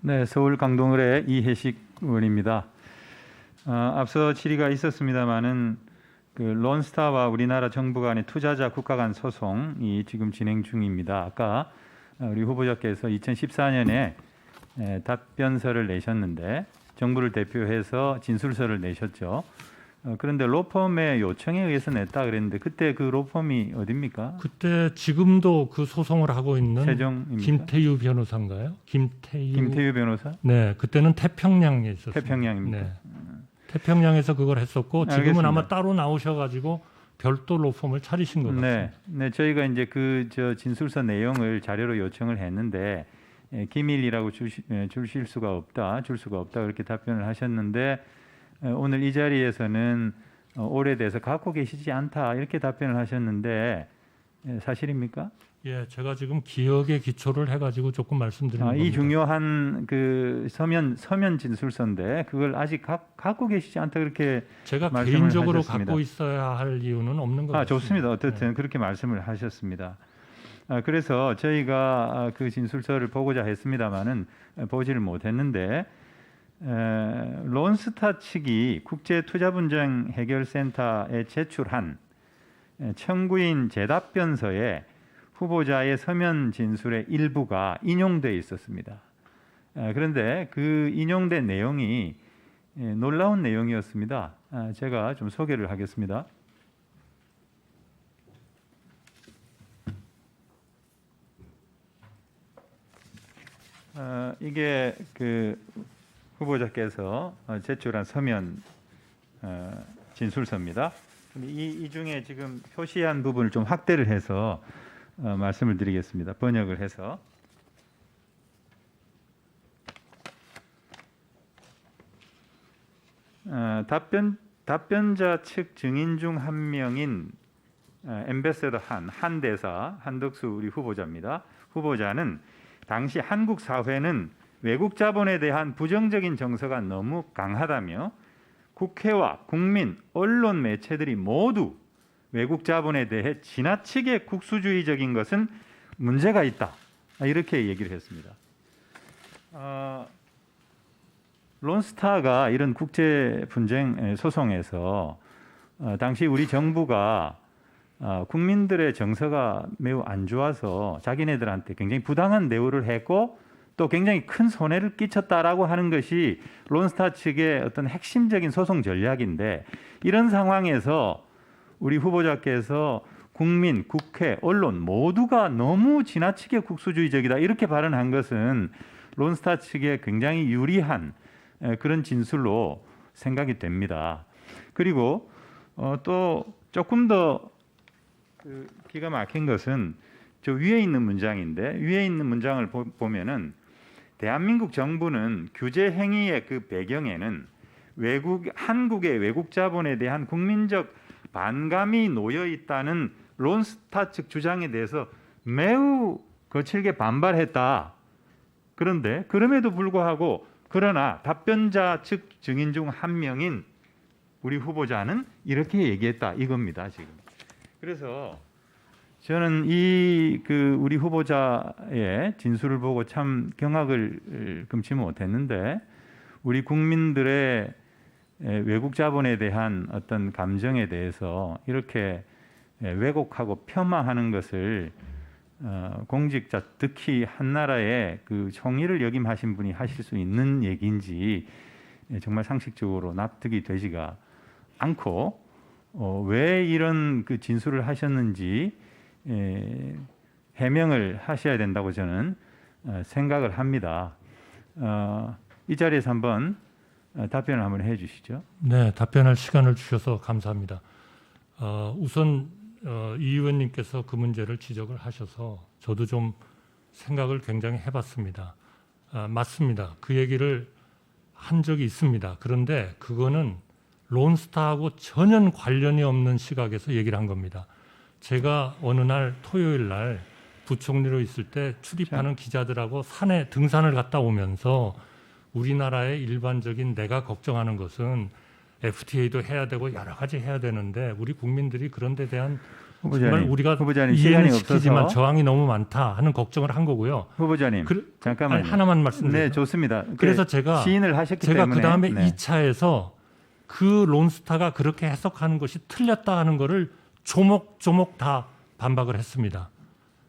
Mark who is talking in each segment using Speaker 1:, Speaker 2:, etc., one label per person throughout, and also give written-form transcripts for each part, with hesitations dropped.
Speaker 1: 네, 서울 강동을의 이혜식 의원입니다. 앞서 질의가 있었습니다마는 그 론스타와 우리나라 정부 간의 투자자 국가 간 소송이 지금 진행 중입니다. 아까 우리 후보자께서 2014년에 답변서를 내셨는데 정부를 대표해서 진술서를 내셨죠. 그런데 로펌의 요청에 의해서 냈다 그랬는데 그때 그 로펌이 어디입니까?
Speaker 2: 그때 지금도 그 소송을 하고 있는
Speaker 1: 세종입니까?
Speaker 2: 김태유 변호사인가요?
Speaker 1: 김태유 변호사?
Speaker 2: 네, 그때는 태평양에 있었어요.
Speaker 1: 태평양입니까?
Speaker 2: 네. 태평양에서 그걸 했었고 지금은
Speaker 1: 알겠습니다.
Speaker 2: 아마 따로 나오셔가지고 별도 로펌을 차리신 것 같습니다.
Speaker 1: 네, 저희가 이제 그 진술서 내용을 자료로 요청을 했는데 기밀이라고 줄 수가 없다 그렇게 답변을 하셨는데 오늘 이 자리에서는 오래돼서 갖고 계시지 않다 이렇게 답변을 하셨는데 사실입니까?
Speaker 2: 예, 제가 지금 기억에 기초를 해가지고 조금 말씀드리는 겁니다.
Speaker 1: 이 중요한 그 서면 진술서인데 그걸 아직 갖고 계시지 않다 그렇게
Speaker 2: 제가
Speaker 1: 말씀을
Speaker 2: 개인적으로
Speaker 1: 하셨습니다.
Speaker 2: 갖고 있어야 할 이유는 없는 것 같습니다.
Speaker 1: 좋습니다. 어떻든 그렇게 말씀을 하셨습니다. 그래서 저희가 그 진술서를 보고자 했습니다마는 보지를 못했는데 론스타 측이 국제투자분쟁 해결센터에 제출한 청구인 재답변서에 후보자의 서면 진술의 일부가 인용돼 있었습니다. 그런데 그 인용된 내용이 놀라운 내용이었습니다. 제가 좀 소개를 하겠습니다. 이게 그 후보자께서 제출한 서면 진술서입니다. 이 중에 지금 표시한 부분을 좀 확대를 해서 말씀을 드리겠습니다. 번역을 해서 답변자 측 증인 중 한 명인 엠베서더 한 대사 한덕수 우리 후보자입니다. 후보자는 당시 한국 사회는 외국 자본에 대한 부정적인 정서가 너무 강하다며 국회와 국민, 언론 매체들이 모두 외국 자본에 대해 지나치게 국수주의적인 것은 문제가 있다. 이렇게 얘기를 했습니다. 론스타가 이런 국제 분쟁 소송에서 당시 우리 정부가 국민들의 정서가 매우 안 좋아서 자기네들한테 굉장히 부당한 대우를 했고 또 굉장히 큰 손해를 끼쳤다라고 하는 것이 론스타 측의 어떤 핵심적인 소송 전략인데 이런 상황에서 우리 후보자께서 국민, 국회, 언론 모두가 너무 지나치게 국수주의적이다 이렇게 발언한 것은 론스타 측에 굉장히 유리한 그런 진술로 생각이 됩니다. 그리고 또 조금 더 기가 막힌 것은 저 위에 있는 문장인데 위에 있는 문장을 보면은 대한민국 정부는 규제 행위의 그 배경에는 한국의 외국 자본에 대한 국민적 반감이 놓여 있다는 론스타 측 주장에 대해서 매우 거칠게 반발했다. 그런데 그럼에도 불구하고 그러나 답변자 측 증인 중 한 명인 우리 후보자는 이렇게 얘기했다 이겁니다 지금. 그래서 저는 우리 후보자의 진술을 보고 참 경악을 금치 못했는데 우리 국민들의 외국 자본에 대한 어떤 감정에 대해서 이렇게 왜곡하고 폄하하는 것을 공직자 특히 한 나라의 그 총리를 역임하신 분이 하실 수 있는 얘기인지 정말 상식적으로 납득이 되지가 않고 왜 이런 그 진술을 하셨는지 해명을 하셔야 된다고 저는 생각을 합니다. 이 자리에서 한번 답변을 한번 해주시죠.
Speaker 2: 네, 답변할 시간을 주셔서 감사합니다. 우선 이 의원님께서 그 문제를 지적을 하셔서 저도 좀 생각을 굉장히 해봤습니다. 맞습니다. 그 얘기를 한 적이 있습니다. 그런데 그거는 론스타하고 전혀 관련이 없는 시각에서 얘기를 한 겁니다. 제가 어느 날 토요일 날 부총리로 있을 때 출입하는 기자들하고 산에 등산을 갔다 오면서 우리나라의 일반적인 내가 걱정하는 것은 FTA도 해야 되고 여러 가지 해야 되는데 우리 국민들이 그런 데 대한 정말 우리가
Speaker 1: 후보자님
Speaker 2: 이해는
Speaker 1: 시간이
Speaker 2: 시키지만
Speaker 1: 없어서
Speaker 2: 저항이 너무 많다 하는 걱정을 한 거고요.
Speaker 1: 후보자님 잠깐만요.
Speaker 2: 아니, 하나만 말씀드려요.
Speaker 1: 네, 좋습니다.
Speaker 2: 그래서 제가
Speaker 1: 시인을 하셨기
Speaker 2: 제가
Speaker 1: 때문에
Speaker 2: 그 다음에
Speaker 1: 네.
Speaker 2: 2차에서 그 론스타가 그렇게 해석하는 것이 틀렸다 하는 거를 조목조목 다 반박을 했습니다.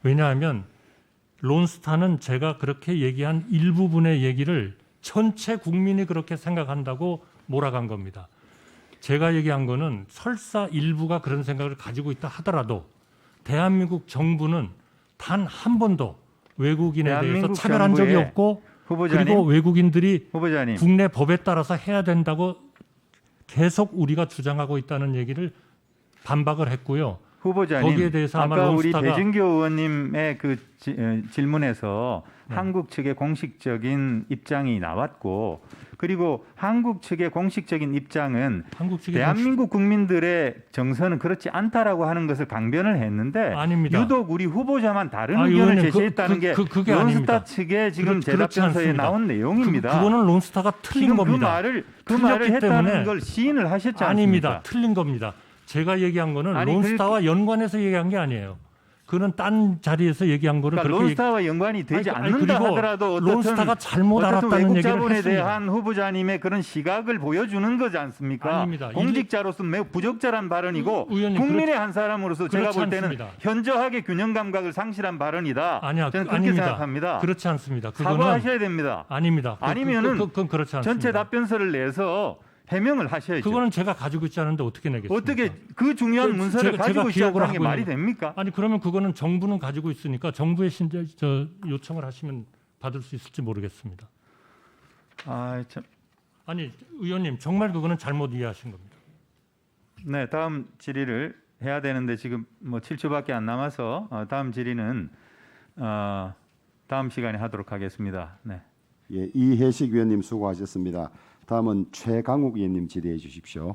Speaker 2: 왜냐하면 론스타는 제가 그렇게 얘기한 일부분의 얘기를 전체 국민이 그렇게 생각한다고 몰아간 겁니다. 제가 얘기한 거는 설사 일부가 그런 생각을 가지고 있다 하더라도 대한민국 정부는 단 한 번도 외국인에 대해서
Speaker 1: 대한민국
Speaker 2: 차별한 적이
Speaker 1: 정부의
Speaker 2: 없고
Speaker 1: 후보자님,
Speaker 2: 그리고 외국인들이
Speaker 1: 후보자님,
Speaker 2: 국내 법에 따라서 해야 된다고 계속 우리가 주장하고 있다는 얘기를 반박을 했고요.
Speaker 1: 후보자님,
Speaker 2: 거기에 대해서 아마
Speaker 1: 아까 우리
Speaker 2: 론스타가-
Speaker 1: 배준교 의원님의 그 질문에서
Speaker 2: 네.
Speaker 1: 한국 측의 공식적인 입장이 나왔고, 그리고 한국 측의 공식적인 입장은
Speaker 2: 한국 측의
Speaker 1: 대한민국 국민들의 정서는 그렇지 않다라고 하는 것을 강변을 했는데
Speaker 2: 아닙니다.
Speaker 1: 유독 우리 후보자만 다른
Speaker 2: 아,
Speaker 1: 의견을
Speaker 2: 의원님,
Speaker 1: 제시했다는 게
Speaker 2: 그게
Speaker 1: 론스타
Speaker 2: 아닙니다.
Speaker 1: 측의 지금
Speaker 2: 그렇지
Speaker 1: 대답전서에
Speaker 2: 않습니다.
Speaker 1: 나온 내용입니다.
Speaker 2: 그거는 론스타가 틀린
Speaker 1: 지금
Speaker 2: 겁니다.
Speaker 1: 그 말을
Speaker 2: 틀렸기
Speaker 1: 했다는
Speaker 2: 때문에
Speaker 1: 걸 시인을 하셨지 않습니까?
Speaker 2: 아닙니다. 틀린 겁니다. 제가 얘기한 거는
Speaker 1: 아니,
Speaker 2: 론스타와 연관해서 얘기한 게 아니에요. 그는 딴 자리에서 얘기한 거를
Speaker 1: 그러니까
Speaker 2: 그렇게
Speaker 1: 론스타와 연관이 되지
Speaker 2: 아니,
Speaker 1: 않는다
Speaker 2: 그리고
Speaker 1: 하더라도
Speaker 2: 론스타가 잘못
Speaker 1: 어쨌든
Speaker 2: 알았다는
Speaker 1: 외국
Speaker 2: 얘기를
Speaker 1: 자본에
Speaker 2: 했습니다.
Speaker 1: 대한 후보자님의 그런 시각을 보여주는 거지 않습니까?
Speaker 2: 아닙니다.
Speaker 1: 공직자로서 매우 부적절한 발언이고
Speaker 2: 의원님,
Speaker 1: 국민의 한 사람으로서 제가
Speaker 2: 그렇지
Speaker 1: 볼 때는
Speaker 2: 않습니다.
Speaker 1: 현저하게 균형 감각을 상실한 발언이다.
Speaker 2: 아니야,
Speaker 1: 저는 그렇게
Speaker 2: 아닙니다.
Speaker 1: 생각합니다.
Speaker 2: 그렇지 않습니다. 그거는
Speaker 1: 사과하셔야 됩니다.
Speaker 2: 아닙니다.
Speaker 1: 아니면은
Speaker 2: 그건 그렇지 않습니다.
Speaker 1: 전체 답변서를 내서 해명을 하셔야죠.
Speaker 2: 그거는 제가 가지고 있지 않은데 어떻게 내겠습니까?
Speaker 1: 어떻게 그 중요한 문서를
Speaker 2: 제가
Speaker 1: 가지고 있지
Speaker 2: 기억을
Speaker 1: 않는 게
Speaker 2: 하고
Speaker 1: 말이
Speaker 2: 있는
Speaker 1: 됩니까?
Speaker 2: 아니 그러면 그거는 정부는 가지고 있으니까 정부의 요청을 하시면 받을 수 있을지 모르겠습니다.
Speaker 1: 아, 참.
Speaker 2: 아니 의원님 정말 그거는 잘못 이해하신 겁니다.
Speaker 1: 네, 다음 질의를 해야 되는데 지금 뭐 7초밖에 안 남아서 다음 질의는 다음 시간에 하도록 하겠습니다. 네.
Speaker 3: 예, 이혜식 위원님 수고하셨습니다. 다음은 최강욱 위원님 질의해 주십시오.